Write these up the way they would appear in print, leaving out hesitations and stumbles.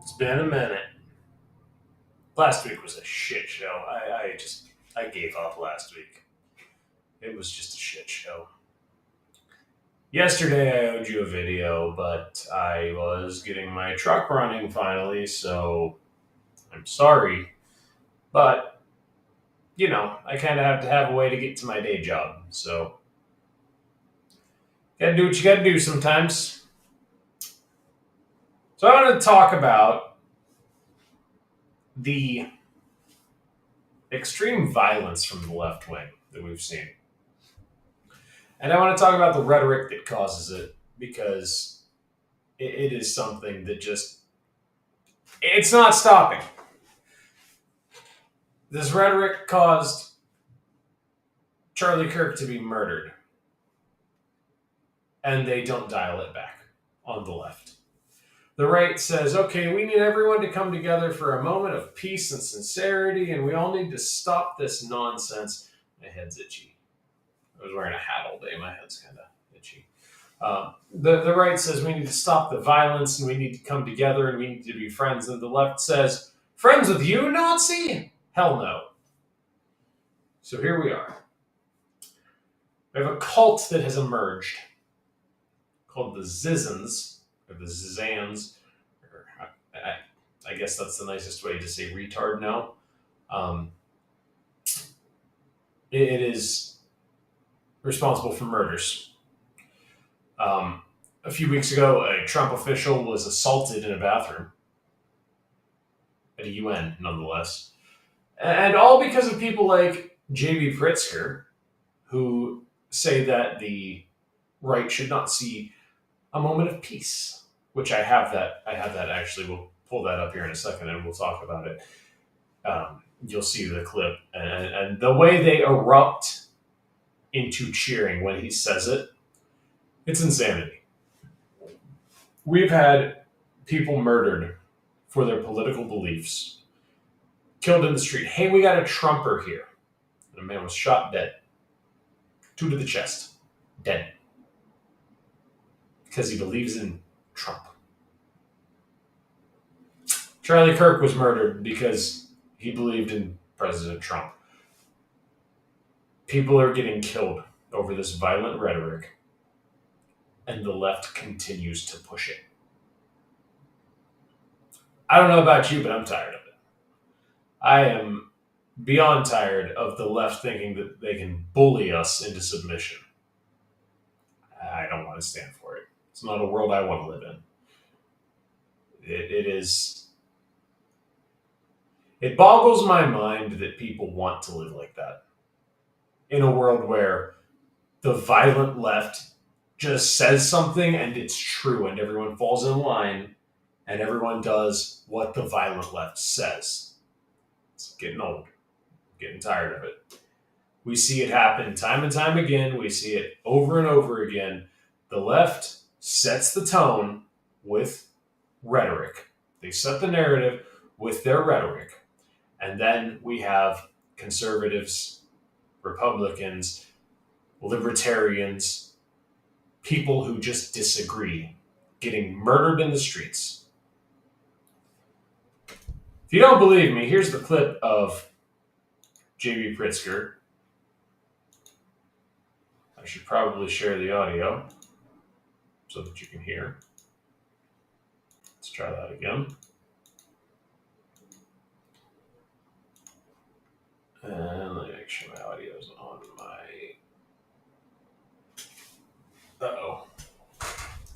It's been a minute. Last week was a shit show. I gave up last week. It was just a shit show. Yesterday I owed you a video, but I was getting my truck running finally, so I'm sorry. But, I kind of have to have a way to get to my day job, so gotta do what you gotta do sometimes. So I want to talk about the extreme violence from the left wing that we've seen. And I want to talk about the rhetoric that causes it because it is something that it's not stopping. This rhetoric caused Charlie Kirk to be murdered. And they don't dial it back on the left. The right says, okay, we need everyone to come together for a moment of peace and sincerity, and we all need to stop this nonsense. My head's itchy. I was wearing a hat all day. My head's kind of itchy. The right says we need to stop the violence and we need to come together and we need to be friends. And the left says, friends with you, Nazi? Hell no. So here we are. We have a cult that has emerged called the Zizans, or the Zizans. Or I guess that's the nicest way to say retard now. It is responsible for murders. A few weeks ago, a Trump official was assaulted in a bathroom at a UN, nonetheless. And all because of people like J.B. Pritzker, who say that the right should not see a moment of peace, which I have that actually. We'll pull that up here in a second and we'll talk about it. You'll see the clip. And the way they erupt into cheering when he says it, it's insanity. We've had people murdered for their political beliefs, killed in the street. Hey, we got a Trumper here. And a man was shot dead. 2 to the chest. Dead. Because he believes in Trump. Charlie Kirk was murdered because he believed in President Trump. People are getting killed over this violent rhetoric, and the left continues to push it. I don't know about you, but I'm tired of it. I am beyond tired of the left thinking that they can bully us into submission. I don't want to stand for it. It's not a world I want to live in. It boggles my mind that people want to live like that. In a world where the violent left just says something and it's true and everyone falls in line and everyone does what the violent left says. It's getting old. I'm getting tired of it. We see it happen time and time again. We see it over and over again. The left sets the tone with rhetoric. They set the narrative with their rhetoric. And then we have conservatives, Republicans, libertarians, people who just disagree, getting murdered in the streets. If you don't believe me, here's the clip of J.B. Pritzker. I should probably share the audio so that you can hear. Let's try that again. And let me make sure my audio is on my... Uh-oh.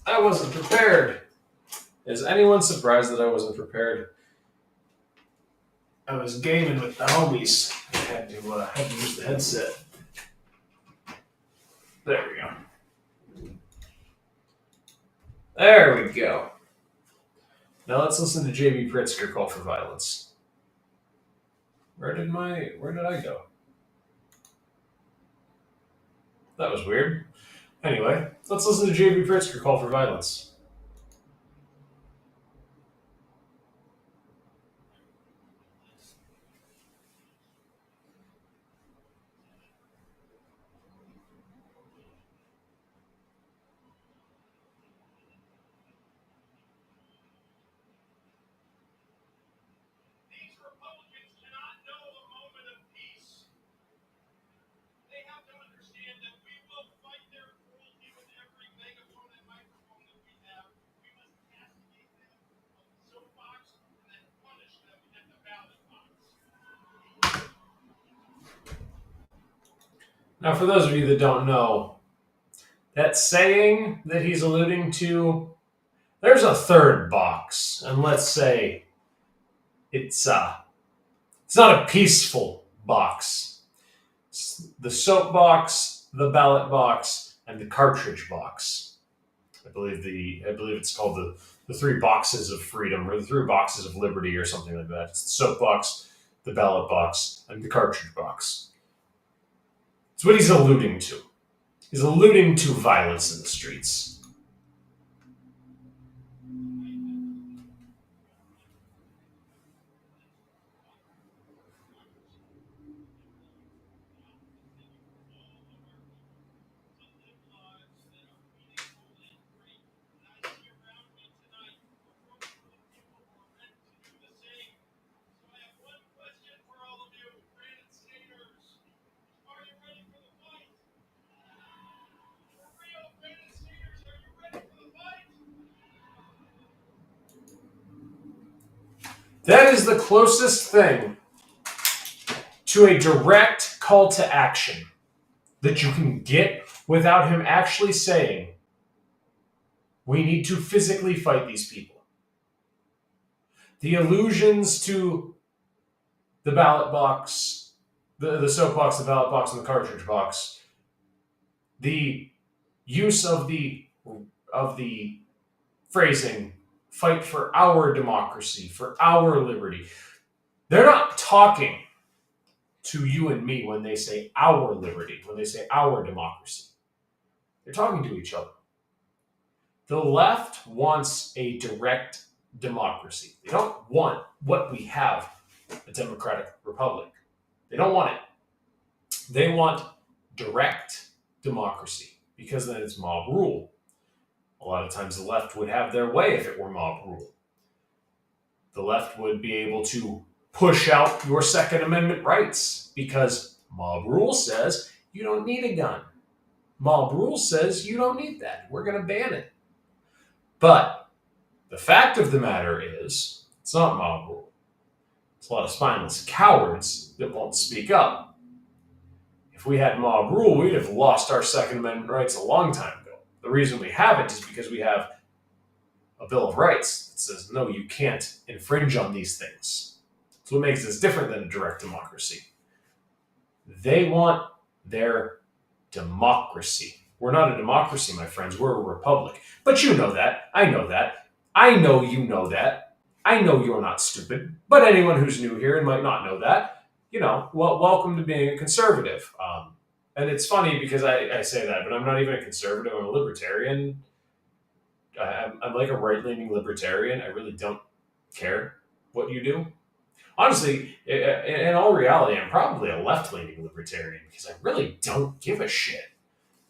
I wasn't prepared. Is anyone surprised that I wasn't prepared? I was gaming with the homies. I had to use the headset. There we go. There we go. Now let's listen to J.B. Pritzker call for violence. Where did I go? That was weird. Anyway, let's listen to J.B. Pritzker call for violence. Now, for those of you that don't know, that saying that he's alluding to, there's a third box, and let's say it's not a peaceful box. It's the soap box, the ballot box, and the cartridge box. I believe it's called the three boxes of freedom, or the three boxes of liberty, or something like that. It's the soap box, the ballot box, and the cartridge box. It's what he's alluding to. He's alluding to violence in the streets. That is the closest thing to a direct call to action that you can get without him actually saying, we need to physically fight these people. The allusions to the ballot box, the soap box, the ballot box, and the cartridge box, the use of the phrasing, fight for our democracy, for our liberty. They're not talking to you and me when they say our liberty, when they say our democracy. They're talking to each other. The left wants a direct democracy. They don't want what we have, a democratic republic. They don't want it. They want direct democracy, because then it's mob rule. A lot of times the left would have their way if it were mob rule. The left would be able to push out your Second Amendment rights because mob rule says you don't need a gun. Mob rule says you don't need that. We're going to ban it. But the fact of the matter is, it's not mob rule. It's a lot of spineless cowards that won't speak up. If we had mob rule, we'd have lost our Second Amendment rights a long time ago. The reason we haven't is because we have a Bill of Rights that says, no, you can't infringe on these things. That's what makes this different than a direct democracy. They want their democracy. We're not a democracy, my friends. We're a republic. But you know that. I know that. I know you know that. I know you're not stupid. But anyone who's new here and might not know that, welcome to being a conservative. And it's funny because I say that, but I'm not even a conservative. I'm a libertarian. I'm like a right-leaning libertarian. I really don't care what you do. Honestly, in all reality, I'm probably a left-leaning libertarian because I really don't give a shit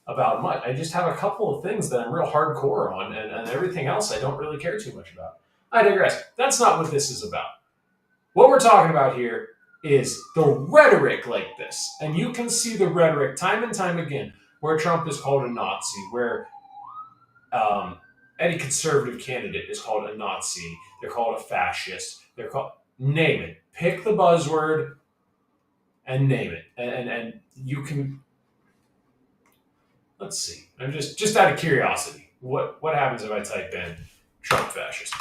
about much. I just have a couple of things that I'm real hardcore on, and everything else I don't really care too much about. I digress. That's not what this is about. What we're talking about here is the rhetoric like this. And you can see the rhetoric time and time again where Trump is called a Nazi, where any conservative candidate is called a Nazi. They're called a fascist. They're called, name it. Pick the buzzword and name it. And you can, let's see. I'm just out of curiosity. What happens if I type in Trump fascist?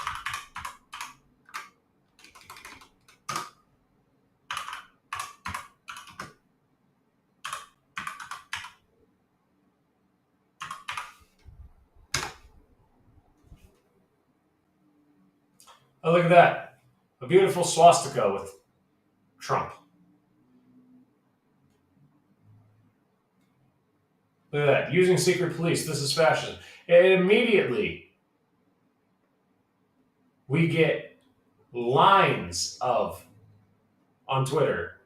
Oh, look at that. A beautiful swastika with Trump. Look at that. Using secret police. This is fascism. And immediately, we get lines on Twitter,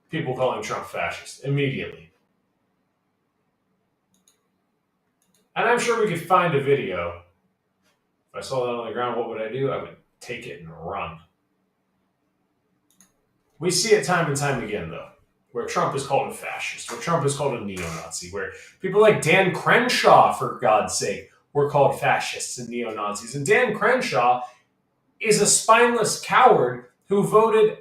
people calling Trump fascist. Immediately. And I'm sure we could find a video. If I saw that on the ground, what would I do? I would take it and run. We see it time and time again, though, where Trump is called a fascist, where Trump is called a neo-Nazi, where people like Dan Crenshaw, for God's sake, were called fascists and neo-Nazis. And Dan Crenshaw is a spineless coward who voted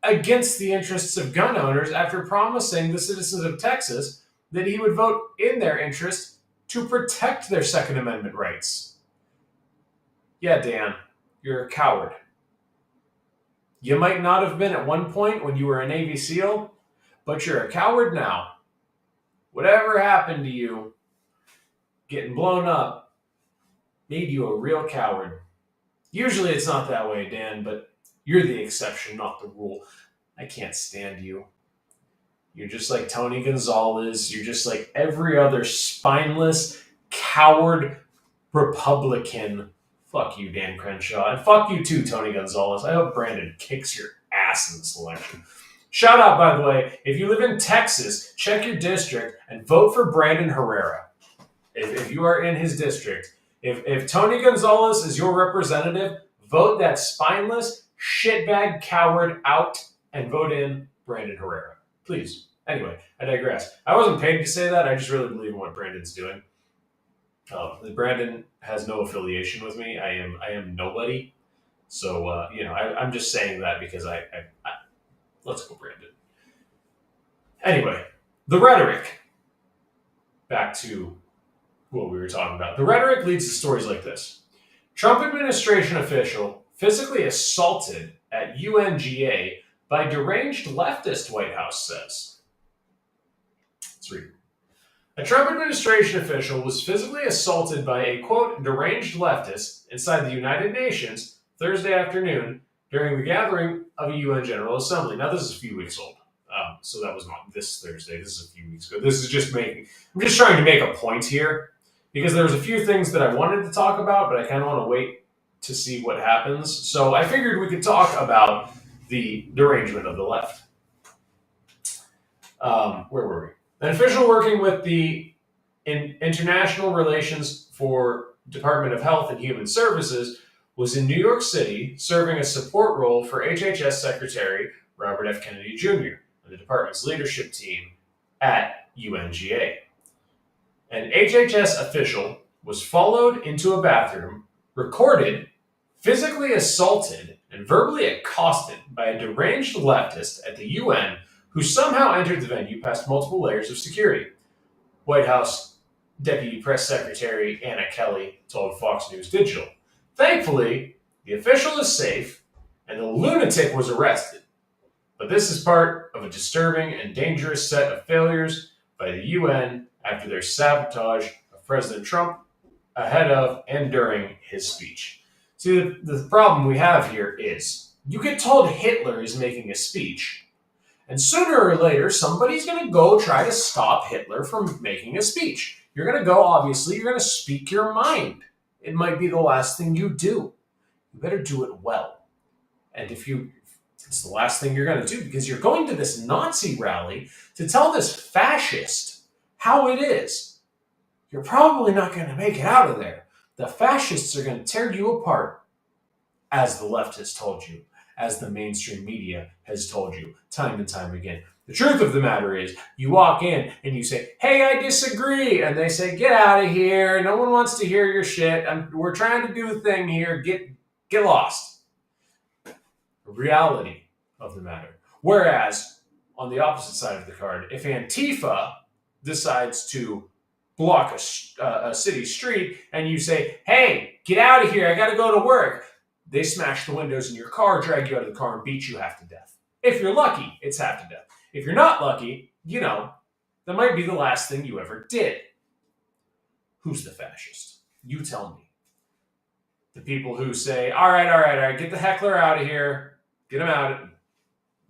against the interests of gun owners after promising the citizens of Texas that he would vote in their interest to protect their Second Amendment rights. Yeah, Dan, you're a coward. You might not have been at one point when you were a Navy SEAL, but you're a coward now. Whatever happened to you, getting blown up, made you a real coward. Usually it's not that way, Dan, but you're the exception, not the rule. I can't stand you. You're just like Tony Gonzalez. You're just like every other spineless, coward Republican. Fuck you, Dan Crenshaw. And fuck you too, Tony Gonzalez. I hope Brandon kicks your ass in this election. Shout out, by the way, if you live in Texas, check your district and vote for Brandon Herrera. If you are in his district, if Tony Gonzalez is your representative, vote that spineless, shitbag coward out and vote in Brandon Herrera. Please. Anyway, I digress. I wasn't paid to say that. I just really believe in what Brandon's doing. Brandon has no affiliation with me. I am nobody. So, I'm just saying that because I let's go, Brandon. Anyway, the rhetoric. Back to what we were talking about. The rhetoric leads to stories like this. Trump administration official physically assaulted at UNGA by deranged leftist, White House says. Let's read. A Trump administration official was physically assaulted by a, quote, deranged leftist inside the United Nations Thursday afternoon during the gathering of a UN General Assembly. Now, this is a few weeks old, so that was not this Thursday. This is a few weeks ago. I'm just trying to make a point here because there's a few things that I wanted to talk about, but I kind of want to wait to see what happens. So I figured we could talk about the derangement of the left. Where were we? An official working with the International Relations for Department of Health and Human Services was in New York City serving a support role for HHS Secretary Robert F. Kennedy Jr. and the department's leadership team at UNGA. An HHS official was followed into a bathroom, recorded, physically assaulted, and verbally accosted by a deranged leftist at the UN who somehow entered the venue past multiple layers of security. White House Deputy Press Secretary Anna Kelly told Fox News Digital. Thankfully, the official is safe and the lunatic was arrested. But this is part of a disturbing and dangerous set of failures by the UN after their sabotage of President Trump ahead of and during his speech. See, the problem we have here is you get told Hitler is making a speech, and sooner or later, somebody's going to go try to stop Hitler from making a speech. You're going to go, obviously, you're going to speak your mind. It might be the last thing you do. You better do it well. And it's the last thing you're going to do because you're going to this Nazi rally to tell this fascist how it is. You're probably not going to make it out of there. The fascists are going to tear you apart, as the left has told you, as the mainstream media has told you time and time again. The truth of the matter is, you walk in and you say, hey, I disagree. And they say, get out of here. No one wants to hear your shit. We're trying to do a thing here. Get lost. The reality of the matter. Whereas, on the opposite side of the card, if Antifa decides to block a city street and you say, hey, get out of here. I got to go to work. They smash the windows in your car, drag you out of the car, and beat you half to death. If you're lucky, it's half to death. If you're not lucky, that might be the last thing you ever did. Who's the fascist? You tell me. The people who say, all right, get the heckler out of here, get him out.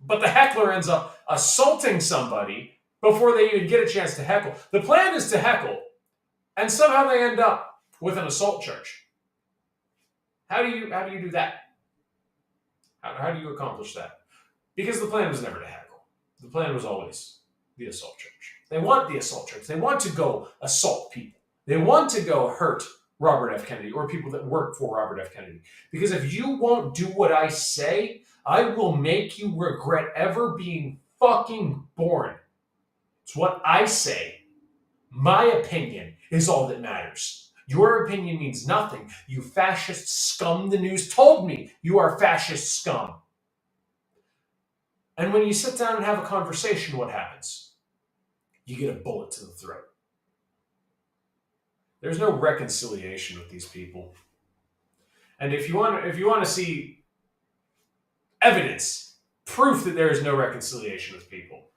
But the heckler ends up assaulting somebody before they even get a chance to heckle. The plan is to heckle, and somehow they end up with an assault charge. How do you do that? How do you accomplish that? Because the plan was never to heckle. The plan was always the assault charge. They want the assault charge. They want to go assault people. They want to go hurt Robert F. Kennedy or people that work for Robert F. Kennedy. Because if you won't do what I say, I will make you regret ever being fucking born. It's what I say. My opinion is all that matters. Your opinion means nothing. You fascist scum, the news told me you are fascist scum. And when you sit down and have a conversation, what happens? You get a bullet to the throat. There's no reconciliation with these people. And if you want to see evidence, proof that there is no reconciliation with people,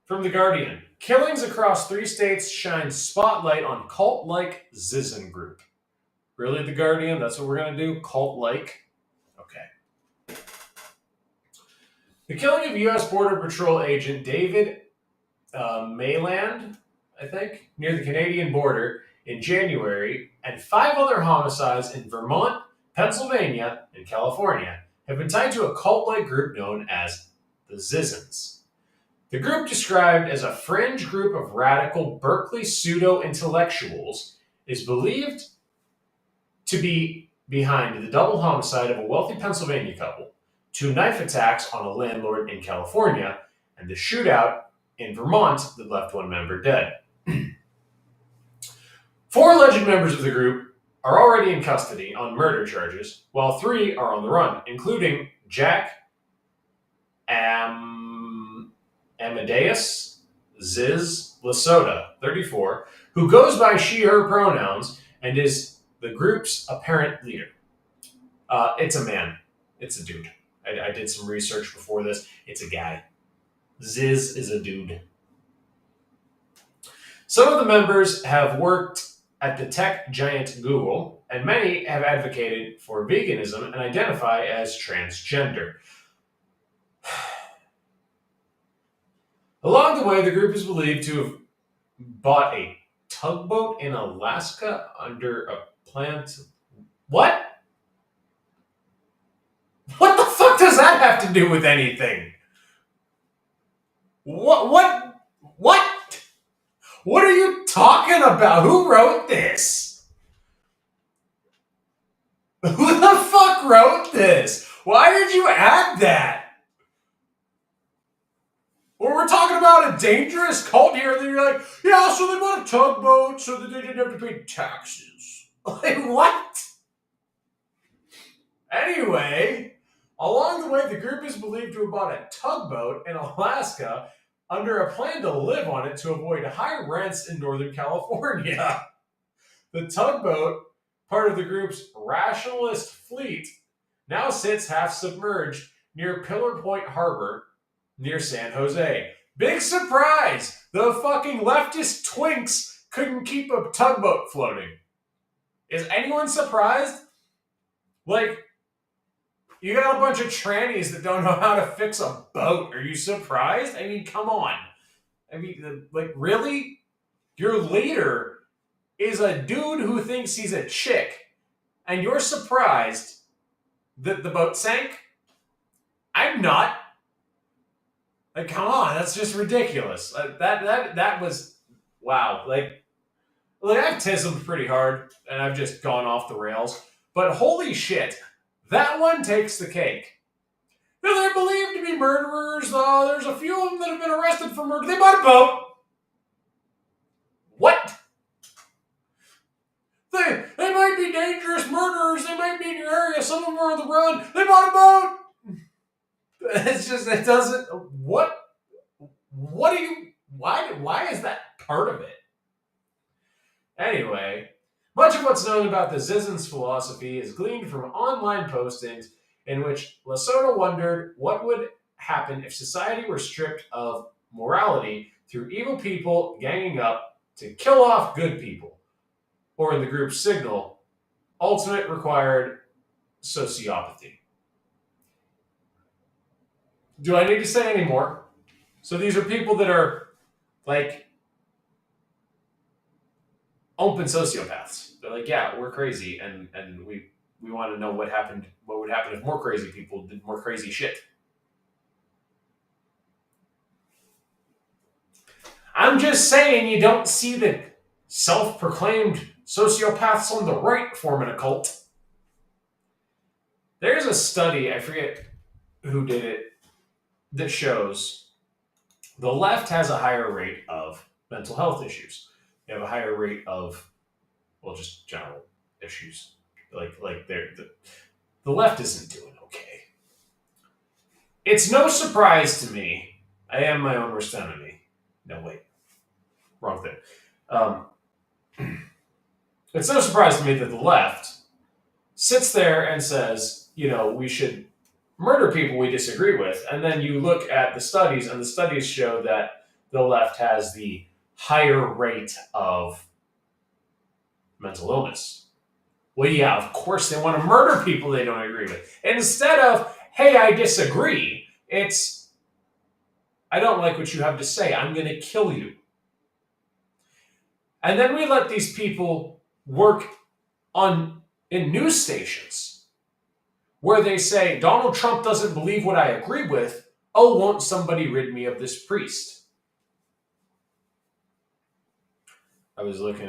from The Guardian, killings across 3 states shine spotlight on cult-like Zizen group. Really, The Guardian? That's what we're going to do? Cult-like? Okay. The killing of U.S. Border Patrol agent David Mayland, I think, near the Canadian border in January, and 5 other homicides in Vermont, Pennsylvania, and California have been tied to a cult-like group known as the Zizens. The group, described as a fringe group of radical Berkeley pseudo-intellectuals, is believed to be behind the double homicide of a wealthy Pennsylvania couple, 2 knife attacks on a landlord in California, and the shootout in Vermont that left 1 member dead. 4 alleged members of the group are already in custody on murder charges, while 3 are on the run, including Jack Amadeus Ziz Lasota, 34, who goes by she/her pronouns and is the group's apparent leader. It's a man. It's a dude. I did some research before this. It's a guy. Ziz is a dude. Some of the members have worked at the tech giant Google, and many have advocated for veganism and identify as transgender. Along the way, the group is believed to have bought a tugboat in Alaska under a plan to... What? What the fuck does that have to do with anything? What? What are you talking about? Who wrote this? Who the fuck wrote this? Why did you add that? Or we're talking about a dangerous cult here, and then you're like, yeah, so they bought a tugboat so that they didn't have to pay taxes. Like, what? Anyway, along the way, the group is believed to have bought a tugboat in Alaska under a plan to live on it to avoid high rents in Northern California. The tugboat, part of the group's rationalist fleet, now sits half submerged near Pillar Point Harbor, near San Jose. Big surprise! The fucking leftist twinks couldn't keep a tugboat floating. Is anyone surprised? Like, you got a bunch of trannies that don't know how to fix a boat. Are you surprised? I mean, come on. I mean, like, really? Your leader is a dude who thinks he's a chick, and you're surprised that the boat sank? I'm not. Like, come on, that's just ridiculous. That was, wow. Like I've tismed pretty hard, and I've just gone off the rails. But holy shit, that one takes the cake. Now, they're believed to be murderers. There's a few of them that have been arrested for murder. They bought a boat. What? They might be dangerous murderers. They might be in your area. Some of them are on the run. They bought a boat. It's just, it doesn't, what do you, why is that part of it? Anyway, much of what's known about the Zizens' philosophy is gleaned from online postings in which Lasota wondered what would happen if society were stripped of morality through evil people ganging up to kill off good people, or in the group's signal, ultimate required sociopathy. Do I need to say any more? So these are people that are, like, open sociopaths. They're like, yeah, we're crazy, and we want to know what would happen if more crazy people did more crazy shit. I'm just saying you don't see the self-proclaimed sociopaths on the right forming a cult. There's a study, I forget who did it, that shows the left has a higher rate of mental health issues. They have a higher rate of, well, just general issues. Like the left isn't doing okay. It's no surprise to me. I am my own worst enemy. No, wait. Wrong thing. It's no surprise to me that the left sits there and says, we should murder people we disagree with. And then you look at the studies, and the studies show that the left has the higher rate of mental illness. Well, yeah, of course they want to murder people they don't agree with. Instead of, hey, I disagree, it's, I don't like what you have to say, I'm going to kill you. And then we let these people work in news stations where they say, Donald Trump doesn't believe what I agree with. Oh, won't somebody rid me of this priest? I was looking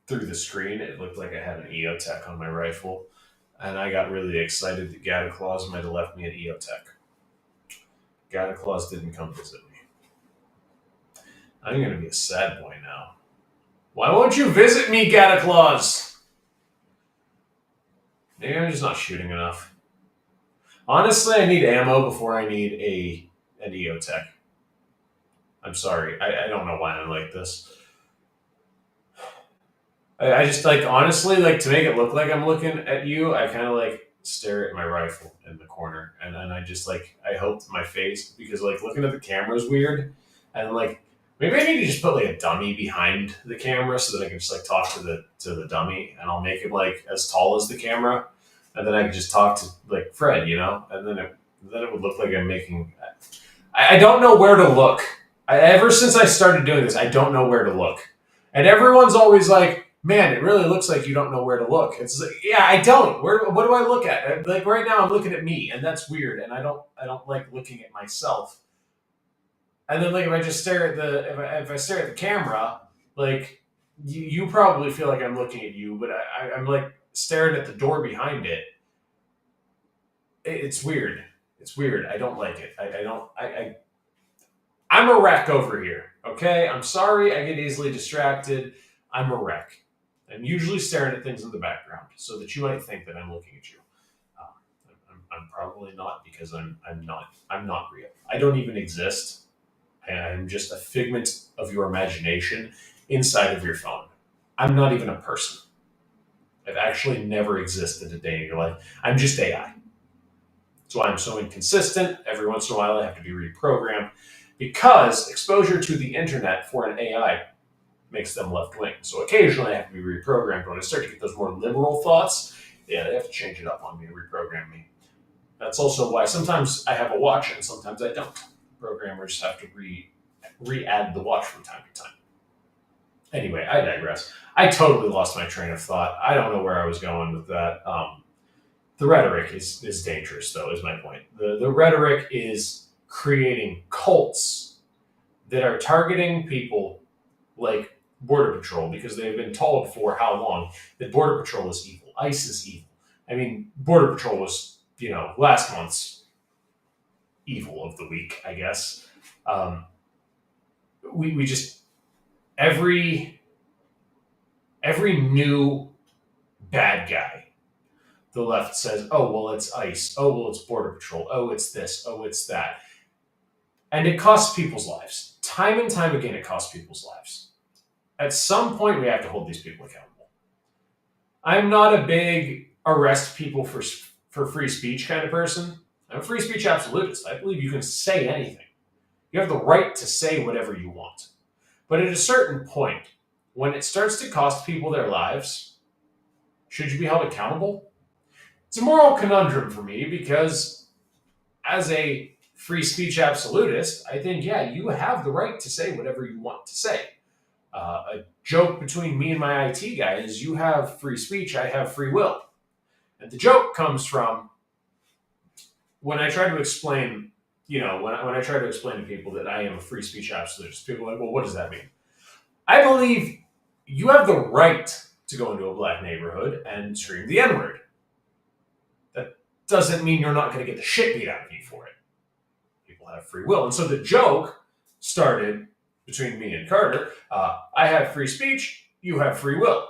through the screen. It looked like I had an EOTech on my rifle, and I got really excited that Gata Claus might have left me an EOTech. Gata Claus didn't come visit me. I'm going to be a sad boy now. Why won't you visit me, Gata Claus? Maybe I'm just not shooting enough. Honestly, I need ammo before I need an EOTech. I'm sorry. I don't know why I'm like this. I just, honestly, to make it look like I'm looking at you, I kind of, stare at my rifle in the corner. And then I just, I hope my face, because, looking at the camera is weird. And, maybe I need to just put, a dummy behind the camera so that I can just, talk to the dummy. And I'll make it, as tall as the camera. And then I can just talk to, Fred, And then it would look like I'm making... I don't know where to look. Ever since I started doing this, I don't know where to look. And everyone's always like, man, it really looks like you don't know where to look. It's like, yeah, I don't. What do I look at? Right now I'm looking at me, and that's weird. And I don't like looking at myself. And then if I just stare at if I stare at the camera, you probably feel like I'm looking at you, but I'm staring at the door behind it. It's weird. It's weird. I don't like it. I'm a wreck over here. Okay, I'm sorry. I get easily distracted. I'm a wreck. I'm usually staring at things in the background, so that you might think that I'm looking at you. I'm probably not, because I'm not real. I don't even exist. I'm just a figment of your imagination inside of your phone. I'm not even a person. I've actually never existed a day in your life. I'm just AI. That's why I'm so inconsistent. Every once in a while I have to be reprogrammed, because exposure to the internet for an AI makes them left-wing. So occasionally I have to be reprogrammed. When I start to get those more liberal thoughts, yeah, they have to change it up on me and reprogram me. That's also why sometimes I have a watch and sometimes I don't. Programmers have to re-add the watch from time to time. Anyway, I digress. I totally lost my train of thought. I don't know where I was going with that. The rhetoric is dangerous, though, is my point. The rhetoric is creating cults that are targeting people like Border Patrol, because they've been told for how long that Border Patrol is evil. ICE is evil. I mean, Border Patrol was, last month's evil of the week, I guess. We just, every new bad guy, the left says, oh, well, it's ICE. Oh, well, it's Border Patrol. Oh, it's this. Oh, it's that. And it costs people's lives. Time and time again, it costs people's lives. At some point, we have to hold these people accountable. I'm not a big arrest people for free speech kind of person. I'm a free speech absolutist. I believe you can say anything. You have the right to say whatever you want. But at a certain point, when it starts to cost people their lives, should you be held accountable? It's a moral conundrum for me, because as a free speech absolutist, I think, yeah, you have the right to say whatever you want to say. A joke between me and my IT guy is, you have free speech, I have free will. And the joke comes from when I try to explain, when I try to explain to people that I am a free speech absolutist, people are like, well, what does that mean? I believe you have the right to go into a black neighborhood and scream the N-word. That doesn't mean you're not going to get the shit beat out of you for it. People have free will. And so the joke started between me and Carter. I have free speech, you have free will.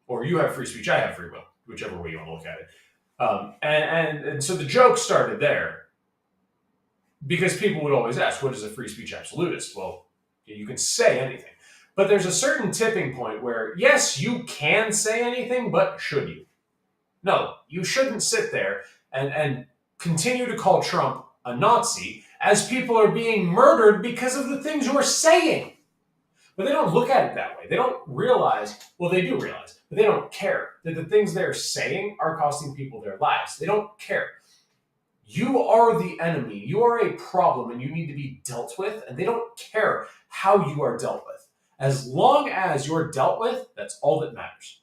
Or you have free speech, I have free will. Whichever way you want to look at it. And so the joke started there because people would always ask, what is a free speech absolutist? Well, you can say anything. But there's a certain tipping point where, yes, you can say anything, but should you? No, you shouldn't sit there and continue to call Trump a Nazi as people are being murdered because of the things you're saying. But they don't look at it that way. They don't realize, well, they do realize, but they don't care that the things they're saying are costing people their lives. They don't care. You are the enemy. You are a problem and you need to be dealt with, and they don't care how you are dealt with. As long as you're dealt with, that's all that matters.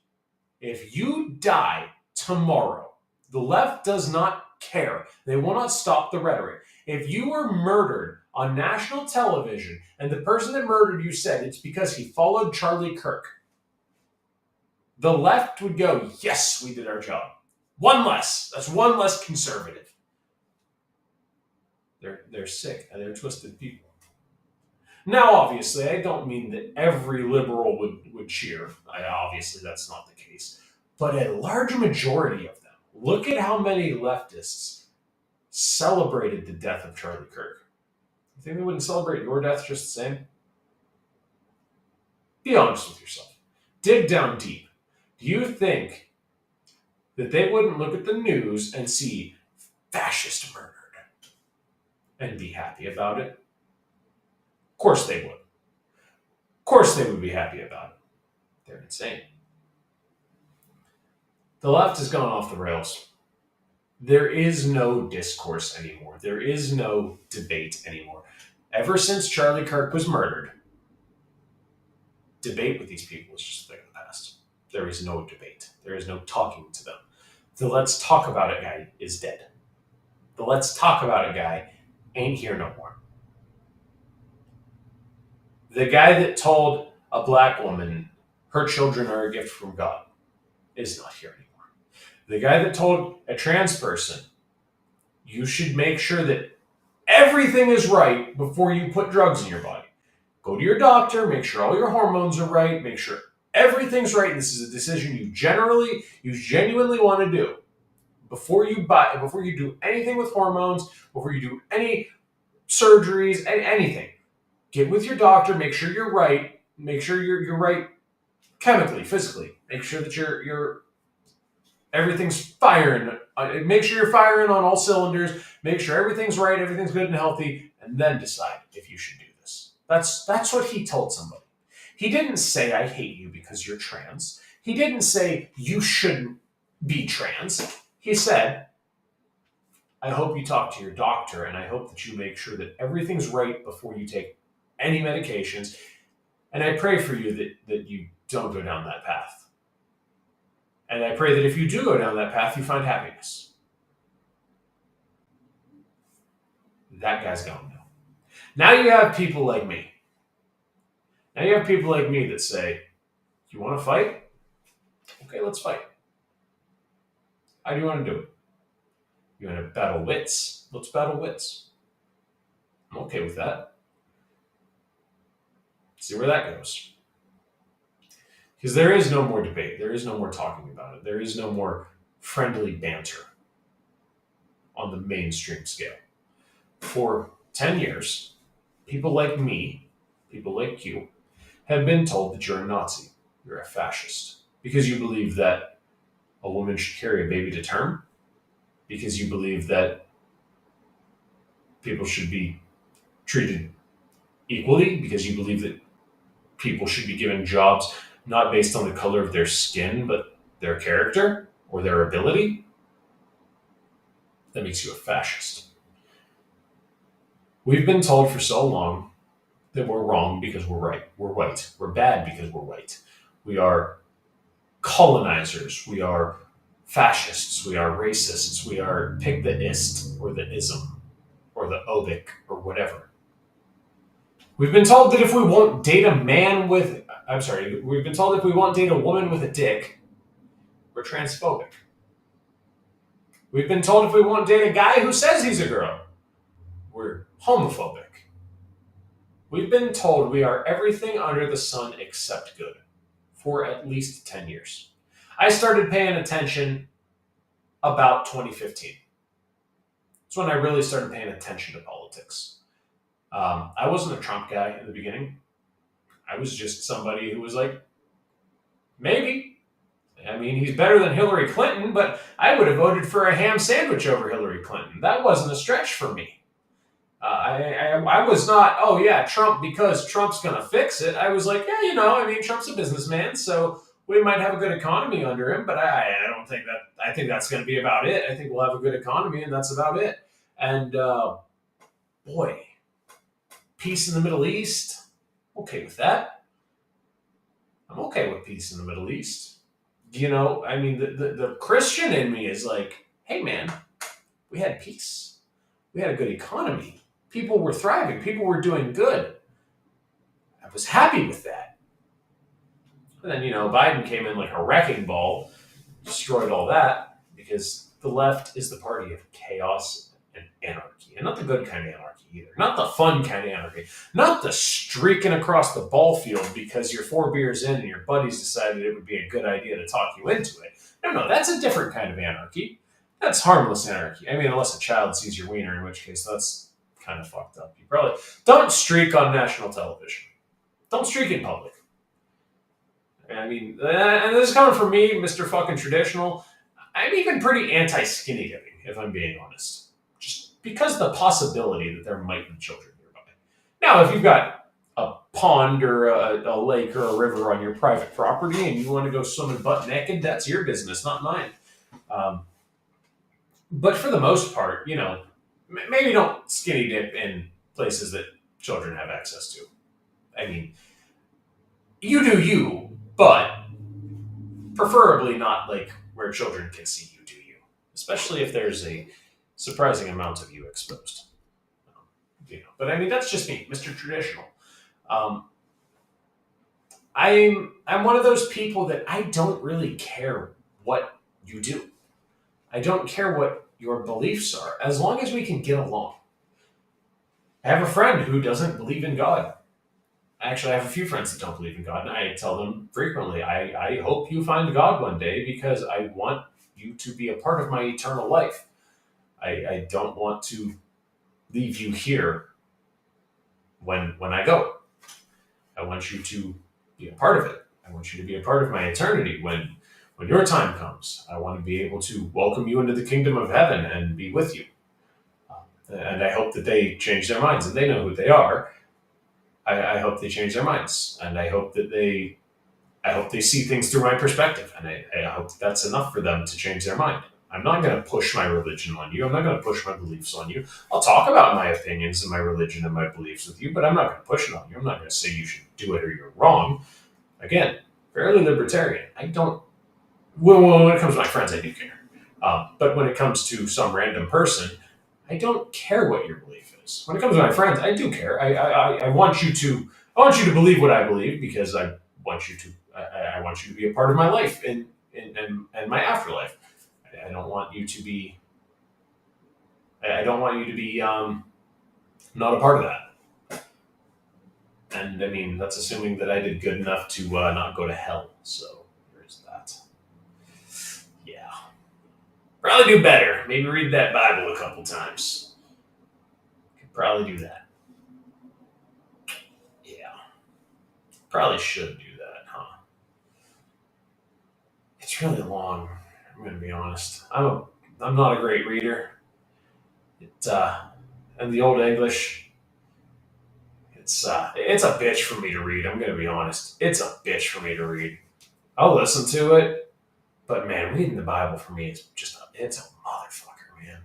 If you die tomorrow, the left does not care. They will not stop the rhetoric. If you were murdered on national television and the person that murdered you said it's because he followed Charlie Kirk, the left would go, yes, we did our job. One less. That's one less conservative. They're sick and they're twisted people. Now, obviously, I don't mean that every liberal would cheer. Obviously, that's not the case. But a large majority of them, look at how many leftists celebrated the death of Charlie Kirk. You think they wouldn't celebrate your death just the same? Be honest with yourself. Dig down deep. Do you think that they wouldn't look at the news and see fascist murdered and be happy about it? Of course they would. Of course they would be happy about it. They're insane. The left has gone off the rails. There is no discourse anymore. There is no debate anymore. Ever since Charlie Kirk was murdered, debate with these people is just a thing of the past. There is no debate. There is no talking to them. The let's talk about it guy is dead. The let's talk about it guy ain't here no more. The guy that told a black woman her children are a gift from God is not here anymore. The guy that told a trans person you should make sure that everything is right before you put drugs in your body. Go to your doctor, make sure all your hormones are right, make sure everything's right. This is a decision you genuinely want to do. Before you do anything with hormones, before you do any surgeries, anything, get with your doctor, make sure you're right, make sure you're right chemically, physically, make sure that you're everything's firing. Make sure you're firing on all cylinders. Make sure everything's right, everything's good and healthy, and then decide if you should do this. That's what he told somebody. He didn't say, I hate you because you're trans. He didn't say, you shouldn't be trans. He said, I hope you talk to your doctor, and I hope that you make sure that everything's right before you take any medications. And I pray for you that you don't go down that path. And I pray that if you do go down that path, you find happiness. That guy's gone now. Now you have people like me. Now you have people like me that say, you want to fight? Okay, let's fight. How do you want to do it? You want to battle wits? Let's battle wits. I'm okay with that. See where that goes. Because there is no more debate. There is no more talking about it. There is no more friendly banter on the mainstream scale. For 10 years, people like me, people like you, have been told that you're a Nazi, you're a fascist, because you believe that a woman should carry a baby to term, because you believe that people should be treated equally, because you believe that people should be given jobs not based on the color of their skin, but their character or their ability. That makes you a fascist. We've been told for so long that we're wrong because we're right. We're white. We're bad because we're white. We are colonizers. We are fascists. We are racists. We are pick the ist or the ism or the obic or whatever. We've been told that if we won't date a man with... we've been told if we won't date a woman with a dick, we're transphobic. We've been told if we won't date a guy who says he's a girl, we're homophobic. We've been told we are everything under the sun except good for at least 10 years. I started paying attention about 2015. It's when I really started paying attention to politics. I wasn't a Trump guy in the beginning. I was just somebody who was like, maybe. I mean, he's better than Hillary Clinton, but I would have voted for a ham sandwich over Hillary Clinton. That wasn't a stretch for me. I was not, oh yeah, Trump because Trump's going to fix it. I was like, yeah, I mean, Trump's a businessman, so we might have a good economy under him, but I don't think that, I think that's going to be about it. I think we'll have a good economy, and that's about it. And boy, peace in the Middle East, okay with that. I'm okay with peace in the Middle East. I mean, the Christian in me is like, hey man, we had peace. We had a good economy. People were thriving. People were doing good. I was happy with that. And then, Biden came in like a wrecking ball, destroyed all that, because the left is the party of chaos and anarchy. And not the good kind of anarchy either. Not the fun kind of anarchy. Not the streaking across the ball field because you're 4 beers in and your buddies decided it would be a good idea to talk you into it. No, that's a different kind of anarchy. That's harmless anarchy. I mean, unless a child sees your wiener, in which case that's kind of fucked up. You probably don't streak on national television. Don't streak in public. I mean, and this is coming from me, Mr. Fucking Traditional. I'm even pretty anti-skinny dipping, if I'm being honest. Just because the possibility that there might be children nearby. Now, if you've got a pond or a lake or a river on your private property and you want to go swimming butt naked, that's your business, not mine. But for the most part, maybe don't skinny dip in places that children have access to. I mean, you do you, but preferably not like where children can see you do you, especially if there's a surprising amount of you exposed. But I mean, that's just me, Mr. Traditional. I'm one of those people that I don't really care what you do. I don't care what your beliefs are, as long as we can get along. I have a friend who doesn't believe in God. Actually, I have a few friends that don't believe in God, and I tell them frequently, I hope you find God one day because I want you to be a part of my eternal life. I don't want to leave you here when I go. I want you to be a part of it. I want you to be a part of my eternity when your time comes. I want to be able to welcome you into the kingdom of heaven and be with you. And I hope that they change their minds and they know who they are. I hope they change their minds, and I hope they see things through my perspective, and I hope that's enough for them to change their mind. I'm not going to push my religion on you. I'm not going to push my beliefs on you. I'll talk about my opinions and my religion and my beliefs with you, but I'm not going to push it on you. I'm not going to say you should do it or you're wrong. Again, fairly libertarian. I don't. Well, when it comes to my friends, I do care. But when it comes to some random person, I don't care what your belief is. When it comes to my friends, I do care. I want you to believe what I believe because I want you to be a part of my life and my afterlife. I don't want you to be not a part of that. And I mean, that's assuming that I did good enough to not go to hell. So there's that. Yeah. Probably do better. Maybe read that Bible a couple times. Could probably do that. Yeah. Probably should do that, huh? It's really long. I'm going to be honest. I'm not a great reader. And the old English, it's a bitch for me to read. I'm going to be honest. It's a bitch for me to read. I'll listen to it, but man, reading the Bible for me is it's a motherfucker, man.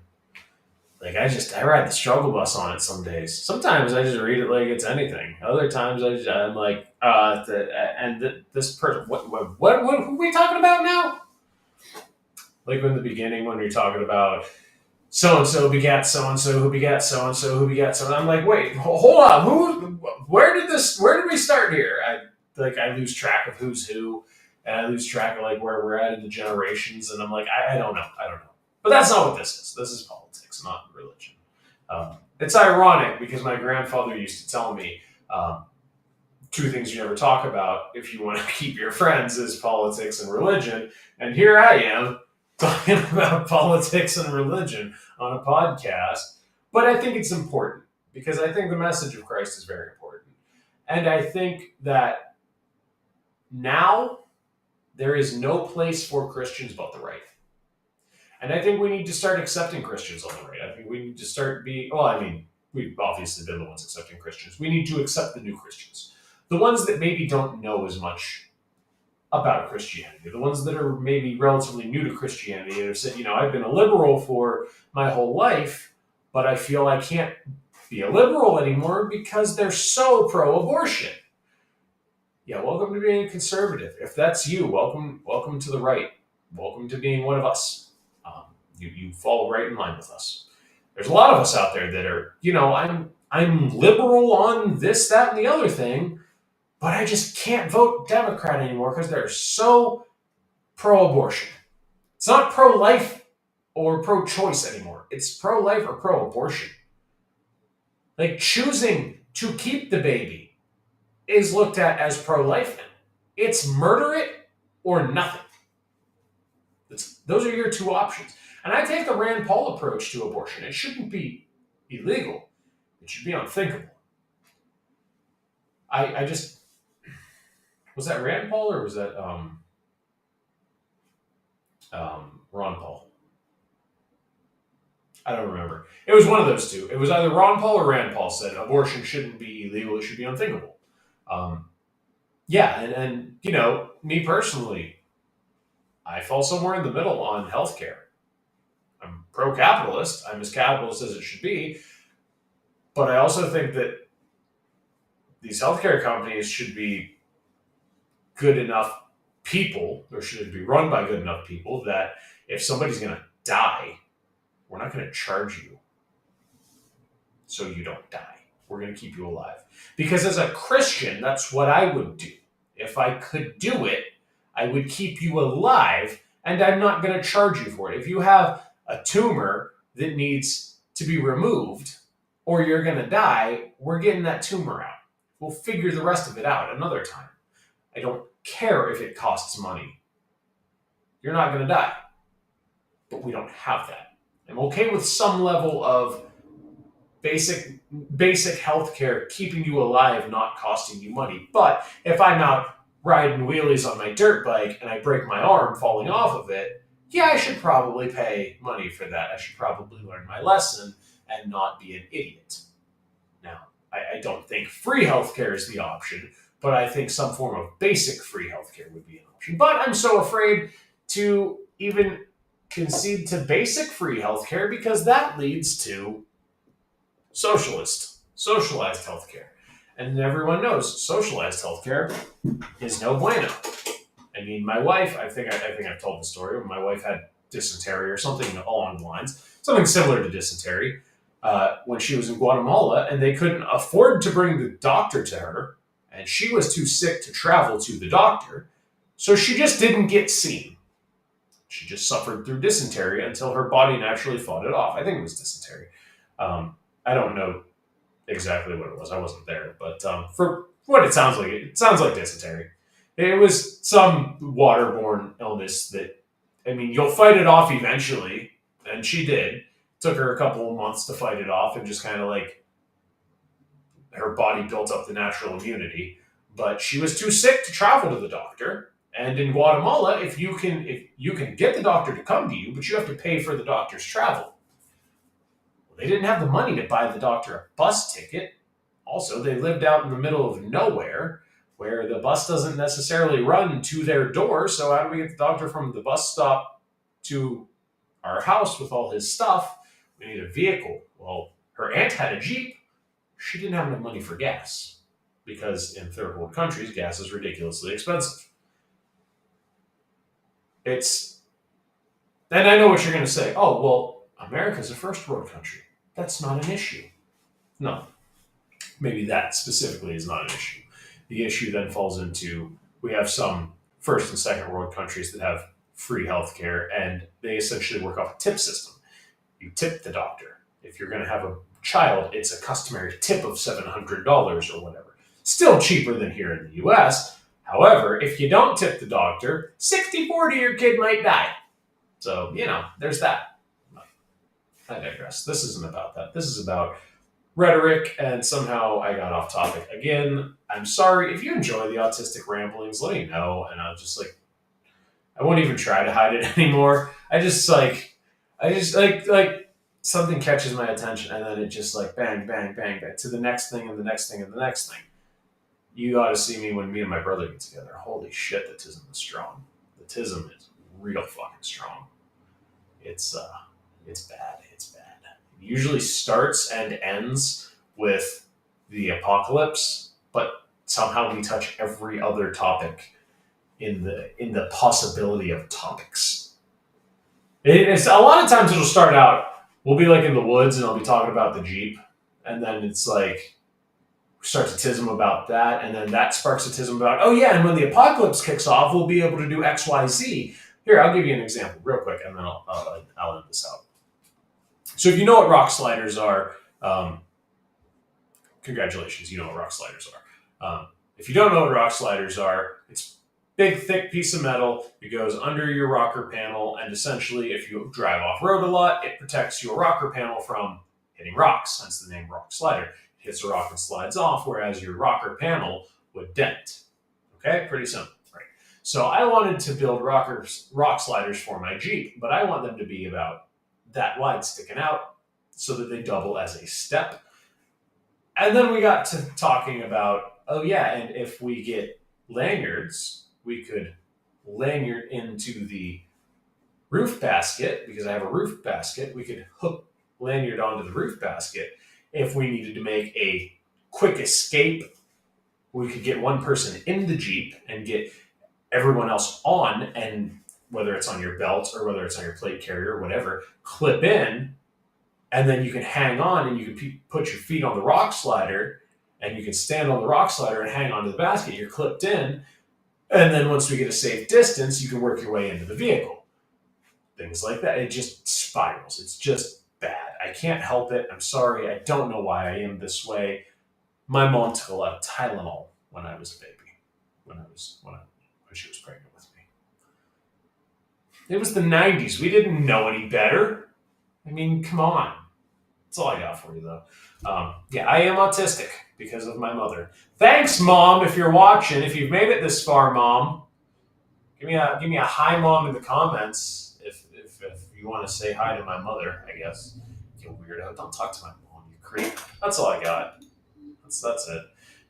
Like I ride the struggle bus on it some days. Sometimes I just read it like it's anything. Other times I'm like, this person, what are we talking about now? Like in the beginning when we're talking about so-and-so begat so-and-so who begat so-and-so who begat so. I'm like, wait, hold on. Where did we start here? I lose track of who's who, and I lose track of like where we're at in the generations, and I'm like, I don't know. But that's not what this is. This is politics, not religion. It's ironic because my grandfather used to tell me, 2 things you never talk about if you want to keep your friends is politics and religion. And here I am talking about politics and religion on a podcast, but I think it's important because I think the message of Christ is very important. And I think that now there is no place for Christians but the right. And I think we need to start accepting Christians on the right. I think we need to start being, well, I mean, we've obviously been the ones accepting Christians. We need to accept the new Christians. The ones that maybe don't know as much about Christianity, the ones that are maybe relatively new to Christianity and have said, I've been a liberal for my whole life, but I feel I can't be a liberal anymore because they're so pro-abortion. Yeah, welcome to being a conservative. If that's you, welcome to the right. Welcome to being one of us. You fall right in line with us. There's a lot of us out there that are, I'm liberal on this, that, and the other thing, but I just can't vote Democrat anymore because they're so pro-abortion. It's not pro-life or pro-choice anymore. It's pro-life or pro-abortion. Like choosing to keep the baby is looked at as pro-life now. It's murder it or nothing. Those are your two options. And I take the Rand Paul approach to abortion. It shouldn't be illegal. It should be unthinkable. I just... Was that Rand Paul or was that Ron Paul? I don't remember. It was one of those two. It was either Ron Paul or Rand Paul said abortion shouldn't be illegal. It should be unthinkable. And me personally, I fall somewhere in the middle on healthcare. I'm pro-capitalist. I'm as capitalist as it should be. But I also think that these healthcare companies should be good enough people, or should be run by good enough people, that if somebody's going to die, we're not going to charge you so you don't die. We're going to keep you alive. Because as a Christian, that's what I would do. If I could do it, I would keep you alive, and I'm not going to charge you for it. If you have a tumor that needs to be removed, or you're going to die, we're getting that tumor out. We'll figure the rest of it out another time. I don't care if it costs money. You're not going to die. But we don't have that. I'm okay with some level of basic health care keeping you alive, not costing you money. But if I'm out riding wheelies on my dirt bike and I break my arm falling off of it, I should probably pay money for that. I should probably learn my lesson and not be an idiot. Now, I don't think free healthcare is the option, but I think some form of basic free healthcare would be an option. But I'm so afraid to even concede to basic free healthcare because that leads to socialized healthcare. And everyone knows socialized healthcare is no bueno. I mean, my wife, I think I've told the story, my wife had dysentery or something along the lines, something similar to dysentery, when she was in Guatemala, and they couldn't afford to bring the doctor to her, and she was too sick to travel to the doctor, so she just didn't get seen. She just suffered through dysentery until her body naturally fought it off. I think it was dysentery. I don't know exactly what it was. I wasn't there, but for what it sounds like dysentery. It was some waterborne illness that, you'll fight it off eventually, and she did. It took her a couple of months to fight it off, and just kind of like her body built up the natural immunity. But she was too sick to travel to the doctor. And in Guatemala, if you can get the doctor to come to you, but you have to pay for the doctor's travel. Well, they didn't have the money to buy the doctor a bus ticket. Also, they lived out in the middle of nowhere, where the bus doesn't necessarily run to their door. So how do we get the doctor from the bus stop to our house with all his stuff? We need a vehicle. Well, her aunt had a Jeep. She didn't have enough money for gas because in third world countries, gas is ridiculously expensive. And I know what you're going to say. Oh, well, America's a first world country. That's not an issue. No, maybe that specifically is not an issue. The issue then falls into, we have some first and second world countries that have free healthcare, and they essentially work off a tip system. You tip the doctor. If you're going to have a child, it's a customary tip of $700 or whatever. Still cheaper than here in the US. However, if you don't tip the doctor, 60-40 your kid might die. So, there's that. I digress. This isn't about that. This is about rhetoric, and somehow I got off topic again. I'm sorry. If you enjoy the autistic ramblings, let me know, and I'll just I won't even try to hide it anymore. I just something catches my attention, and then it just bang, bang, bang, bang to the next thing and the next thing and the next thing. You ought to see me when me and my brother get together. Holy shit, the tism is strong. The tism is real fucking strong. It's bad. It's bad. It usually starts and ends with the apocalypse, but somehow we touch every other topic in the possibility of topics. It's a lot of times it'll start out. We'll be in the woods, and I'll be talking about the Jeep, and then it's starts a tism about that, and then that sparks a tism about, oh yeah, and when the apocalypse kicks off, we'll be able to do X, Y, Z. Here, I'll give you an example real quick, and then I'll end this out. So if you know what rock sliders are, congratulations, you know what rock sliders are. If you don't know what rock sliders are, it's big, thick piece of metal. It goes under your rocker panel, and essentially, if you drive off-road a lot, it protects your rocker panel from hitting rocks, hence the name rock slider. It hits a rock and slides off, whereas your rocker panel would dent. Okay, pretty simple, right? So I wanted to build rock sliders for my Jeep, but I want them to be about that wide sticking out so that they double as a step. And then we got to talking about, oh yeah, and if we get lanyards, we could lanyard into the roof basket, because I have a roof basket. We could hook lanyard onto the roof basket. If we needed to make a quick escape, we could get one person in the Jeep and get everyone else on, and whether it's on your belt or whether it's on your plate carrier or whatever, clip in, and then you can hang on and you can put your feet on the rock slider, and you can stand on the rock slider and hang onto the basket. You're clipped in, and then once we get a safe distance, you can work your way into the vehicle. Things like that. It just spirals. It's just bad. I can't help it. I'm sorry. I don't know why I am this way. My mom took a lot of Tylenol when I was a baby, when she was pregnant with me. It was the 90s. We didn't know any better. I mean, come on. That's all I got for you, though. Yeah, I am autistic because of my mother. Thanks, Mom, if you're watching. If you've made it this far, Mom, give me a hi, Mom, in the comments if you want to say hi to my mother, I guess. You weirdo. Don't talk to my mom, you creep. That's all I got. That's it.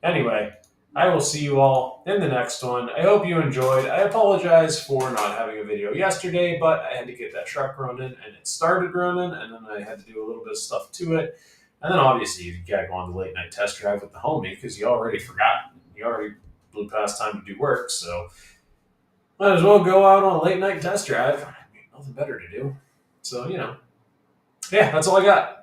Anyway, I will see you all in the next one. I hope you enjoyed. I apologize for not having a video yesterday, but I had to get that truck running, and it started running, and then I had to do a little bit of stuff to it. And then obviously you got to go on the late night test drive with the homie because you already forgot. You already blew past time to do work, so might as well go out on a late night test drive. Nothing better to do. So, yeah, that's all I got.